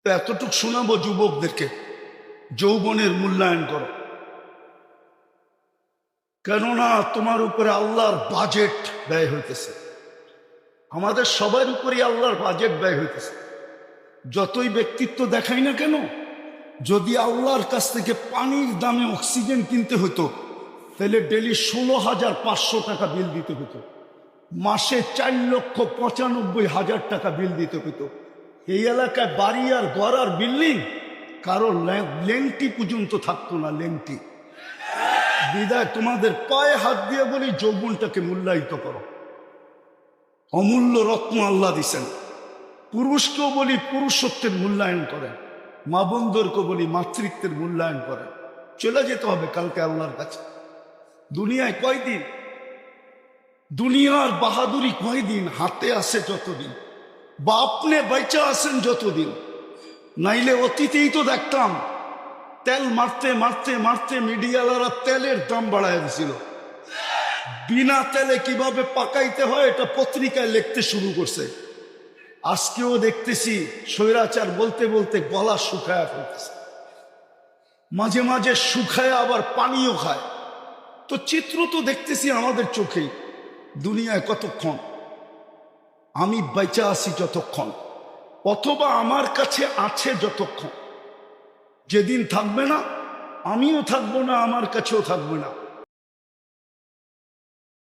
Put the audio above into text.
তো এতটুক শোনাবো যুবকদেরকে, যৌবনের মূল্যায়ন করো, কেননা তোমার উপরে আল্লাহর বাজেট ব্যয় হইতেছে। আমাদের সবার উপরেই আল্লাহর বাজেট ব্যয় হইতেছে। যতই ব্যক্তিত্ব দেখাই না কেন, যদি আল্লাহর কাছ থেকে পানির দামে অক্সিজেন কিনতে হতো, তাহলে ডেলি 16,500 টাকা বিল দিতে হতো, মাসে 4,95,000 টাকা বিল দিতে হতো। এই এলাকায় বাড়ি আর ঘর আর বিল্ডিং কারো লেংটি পর্যন্ত থাকতো না, লেংটি। বিদায় তোমাদের পায়ে হাত দিয়ে বলি, যৌবনটাকে মূল্যায়িত করো। অমূল্য রত্ন আল্লাহ দিছেন। পুরুষকেও বলি পুরুষত্বের মূল্যায়ন করেন, মা বোনদেরকে বলি মাতৃত্বের মূল্যায়ন করেন। চলে যেতে হবে কালকে আল্লাহর কাছে। দুনিয়ায় কয়দিন, দুনিয়ার বাহাদুরি কয়দিন, হাতে আসে যতদিন, বা আপনি বেঁচে আসেন যতদিন। নাইলে অতীতেই তো দেখতাম তেল মারতে মারতে মারতে মিডিয়ালারা তেলের দাম বাড়ায় দিছিল। বিনা তেলে কিভাবে পাকাইতে হয় এটা পত্রিকায় লিখতে শুরু করছে। আজকেও দেখতেছি স্বৈরাচার বলতে বলতে গলা শুকায় ফেলতেছে, মাঝে মাঝে শুকায় আবার পানিও খায়। তো চিত্র তো দেখতেছি আমাদের চোখেই। দুনিয়ায় কতক্ষণ আমি বেঁচে আছি, যতক্ষণ, অথবা আমার কাছে আছে যতক্ষণ। যেদিন থাকবে না, আমিও থাকবো না, আমার কাছেও থাকবে না।